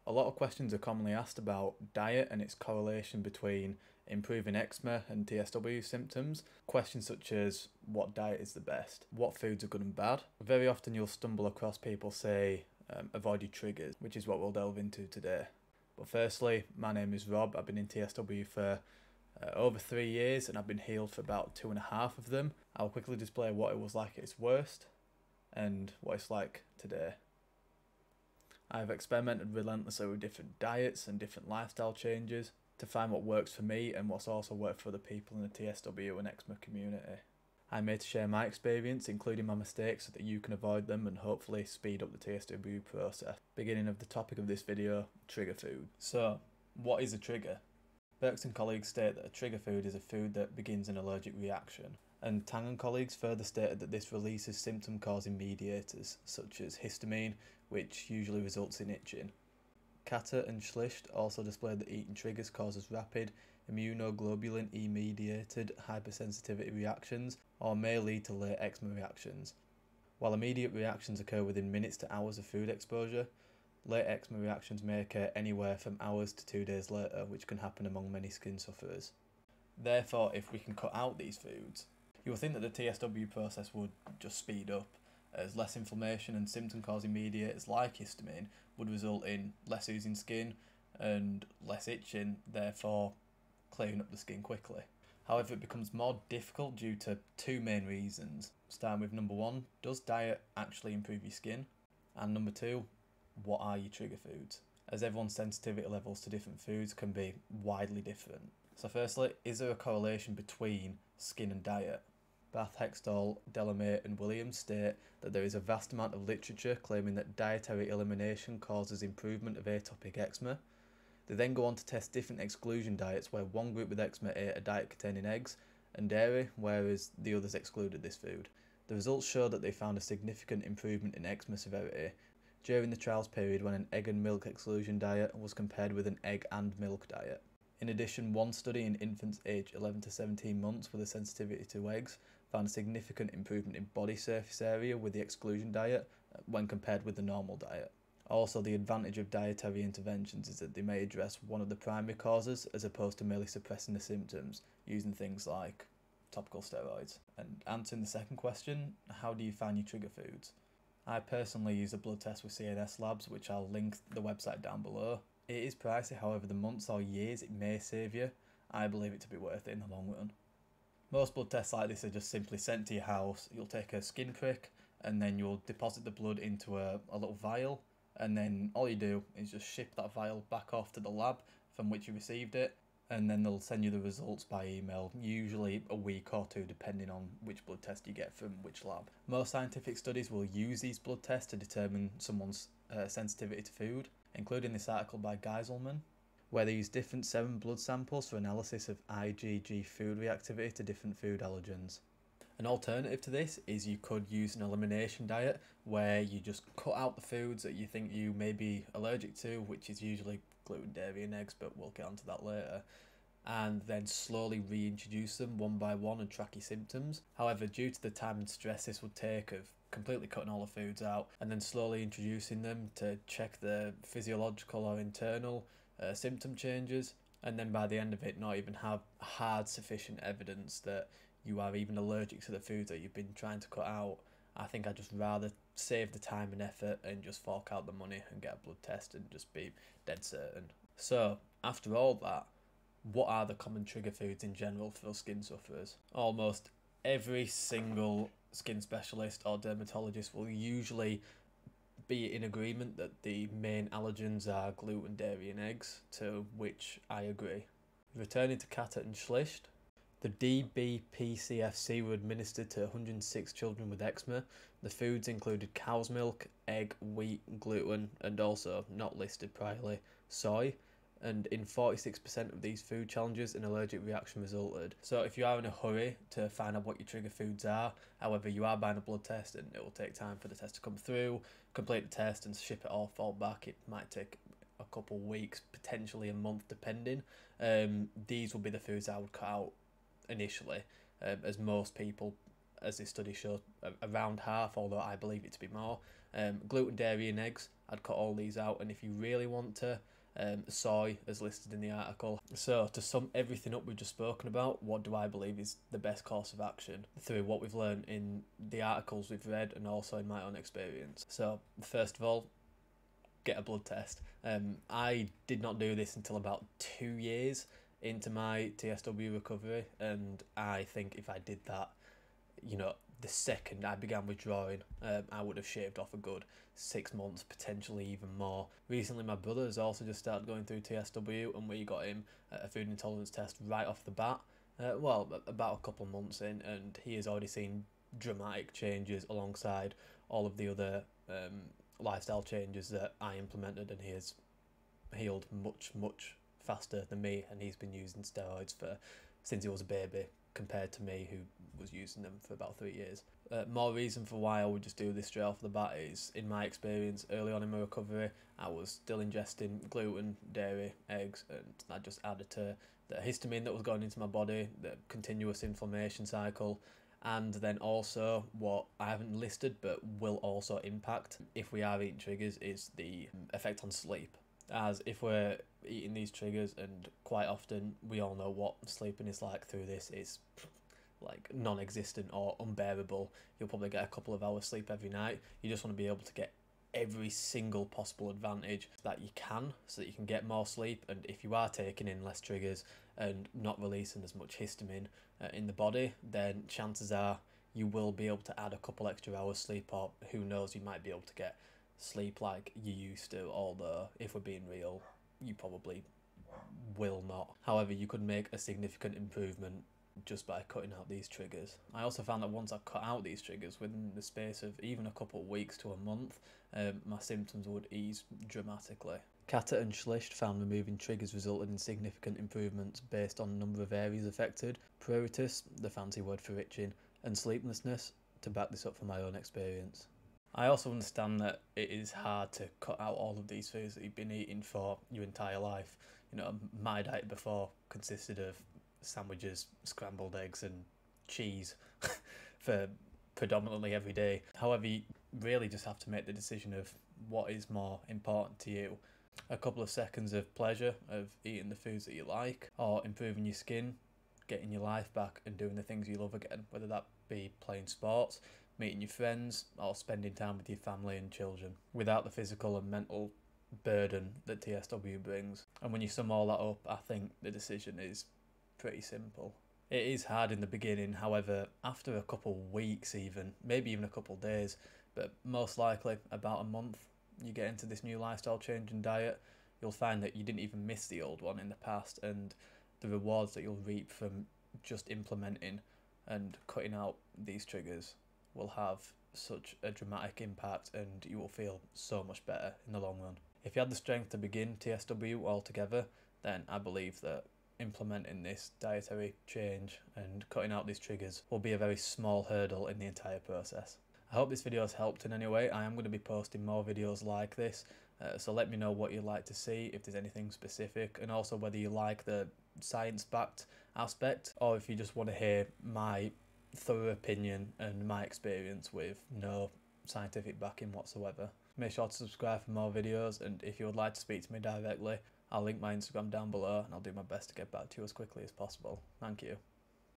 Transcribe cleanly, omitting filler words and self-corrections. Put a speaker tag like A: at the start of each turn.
A: A lot of questions are commonly asked about diet and its correlation between improving eczema and TSW symptoms. Questions such as what diet is the best, what foods are good and bad. Very often you'll stumble across people say avoid your triggers, which is what we'll delve into today. But firstly, my name is Rob. I've been in TSW for over 3 years and I've been healed for about 2.5 of them. I'll quickly display what it was like at its worst and what it's like today. I've experimented relentlessly with different diets and different lifestyle changes to find what works for me and what's also worked for other people in the TSW and eczema community. I'm here to share my experience, including my mistakes, so that you can avoid them and hopefully speed up the TSW process. Beginning of the topic of this video, trigger food. So, what is a trigger? Burks and colleagues state that a trigger food is a food that begins an allergic reaction, and Tang and colleagues further stated that this releases symptom-causing mediators, such as histamine, which usually results in itching. Katter and Schlicht also displayed that eating triggers causes rapid immunoglobulin E-mediated hypersensitivity reactions, or may lead to late eczema reactions. While immediate reactions occur within minutes to hours of food exposure, late eczema reactions may occur anywhere from hours to 2 days later, which can happen among many skin sufferers. Therefore, if we can cut out these foods, you will think that the TSW process would just speed up, as less inflammation and symptom-causing mediators like histamine would result in less oozing skin and less itching, therefore clearing up the skin quickly. However, it becomes more difficult due to two main reasons. Starting with number one, does diet actually improve your skin? And number two, what are your trigger foods? As everyone's sensitivity levels to different foods can be widely different. So firstly, is there a correlation between skin and diet? Bath, Hextall, Delamere and Williams state that there is a vast amount of literature claiming that dietary elimination causes improvement of atopic eczema. They then go on to test different exclusion diets where one group with eczema ate a diet containing eggs and dairy, whereas the others excluded this food. The results show that they found a significant improvement in eczema severity during the trials period when an egg and milk exclusion diet was compared with an egg and milk diet. In addition, one study in infants aged 11 to 17 months with a sensitivity to eggs found a significant improvement in body surface area with the exclusion diet when compared with the normal diet. Also, the advantage of dietary interventions is that they may address one of the primary causes as opposed to merely suppressing the symptoms using things like topical steroids. And answering the second question, how do you find your trigger foods? I personally use a blood test with CNSLabs, which I'll link the website down below. It is pricey, however the months or years it may save you, I believe it to be worth it in the long run. Most blood tests like this are just simply sent to your house. You'll take a skin prick and then you'll deposit the blood into a little vial, and then all you do is just ship that vial back off to the lab from which you received it, and then they'll send you the results by email, usually a week or two depending on which blood test you get from which lab. Most scientific studies will use these blood tests to determine someone's sensitivity to food, including this article by Geiselman, where they use different serum blood samples for analysis of IgG food reactivity to different food allergens. An alternative to this is you could use an elimination diet where you just cut out the foods that you think you may be allergic to, which is usually gluten, dairy and eggs, but we'll get onto that later, and then slowly reintroduce them one by one and track your symptoms. However, due to the time and stress this would take of completely cutting all the foods out and then slowly introducing them to check the physiological or internal symptom changes, and then by the end of it not even have hard sufficient evidence that you are even allergic to the foods that you've been trying to cut out, I think I'd just rather save the time and effort and just fork out the money and get a blood test and just be dead certain. So, after all that, what are the common trigger foods in general for skin sufferers? Almost every single skin specialist or dermatologist will usually be in agreement that the main allergens are gluten, dairy and eggs, to which I agree. Returning to Katter and Schlicht, the DBPCFC were administered to 106 children with eczema. The foods included cow's milk, egg, wheat, gluten, and also, not listed priorly, soy. And in 46% of these food challenges, an allergic reaction resulted. So if you are in a hurry to find out what your trigger foods are, however you are buying a blood test and it will take time for the test to come through, complete the test and ship it off, fall back, it might take a couple weeks, potentially a month depending. These will be the foods I would cut out initially, as most people as this study showed, around half, although I believe it to be more. Gluten, dairy and eggs, I'd cut all these out, and if you really want to, soy as listed in the article. So to sum everything up we've just spoken about, what do I believe is the best course of action through what we've learned in the articles we've read and also in my own experience? So first of all, get a blood test. I did not do this until about 2 years into my TSW recovery, and I think if I did that, you know, the second I began withdrawing, I would have shaved off a good 6 months, potentially even more. Recently, my brother has also just started going through TSW, and we got him a food intolerance test right off the bat. Well, about a couple of months in, and he has already seen dramatic changes alongside all of the other lifestyle changes that I implemented, and he has healed much faster than me, and he's been using steroids since he was a baby, compared to me, who was using them for about 3 years. More reason for why I would just do this straight off the bat is, in my experience, early on in my recovery, I was still ingesting gluten, dairy, eggs, and that just added to the histamine that was going into my body, the continuous inflammation cycle, and then also what I haven't listed but will also impact if we are eating triggers is the effect on sleep. As if we're eating these triggers, and quite often we all know what sleeping is like through this, is like non-existent or unbearable. You'll probably get a couple of hours sleep every night. You just want to be able to get every single possible advantage that you can, so that you can get more sleep. And if you are taking in less triggers and not releasing as much histamine in the body, then chances are you will be able to add a couple extra hours sleep, or who knows, you might be able to get sleep like you used to, although if we're being real, you probably will not. However, you could make a significant improvement just by cutting out these triggers. I also found that once I cut out these triggers, within the space of even a couple of weeks to a month, my symptoms would ease dramatically. Katter and Schlicht found removing triggers resulted in significant improvements based on a number of areas affected: pruritus, the fancy word for itching, and sleeplessness, to back this up from my own experience. I also understand that it is hard to cut out all of these foods that you've been eating for your entire life. You know, my diet before consisted of sandwiches, scrambled eggs and cheese for predominantly every day. However, you really just have to make the decision of what is more important to you. A couple of seconds of pleasure of eating the foods that you like, or improving your skin, getting your life back and doing the things you love again, whether that be playing sports, meeting your friends, or spending time with your family and children, without the physical and mental burden that TSW brings. And when you sum all that up, I think the decision is pretty simple. It is hard in the beginning, however, after a couple weeks even, maybe even a couple days, but most likely about a month, you get into this new lifestyle change and diet, you'll find that you didn't even miss the old one in the past, and the rewards that you'll reap from just implementing and cutting out these triggers will have such a dramatic impact, and you will feel so much better in the long run. If you had the strength to begin TSW altogether, then I believe that implementing this dietary change and cutting out these triggers will be a very small hurdle in the entire process. I hope this video has helped in any way. I am going to be posting more videos like this, so let me know what you'd like to see, if there's anything specific, and also whether you like the science-backed aspect, or if you just want to hear my thorough opinion and my experience with no scientific backing whatsoever. Make sure to subscribe for more videos, and if you would like to speak to me directly, I'll link my Instagram down below, and I'll do my best to get back to you as quickly as possible. Thank you.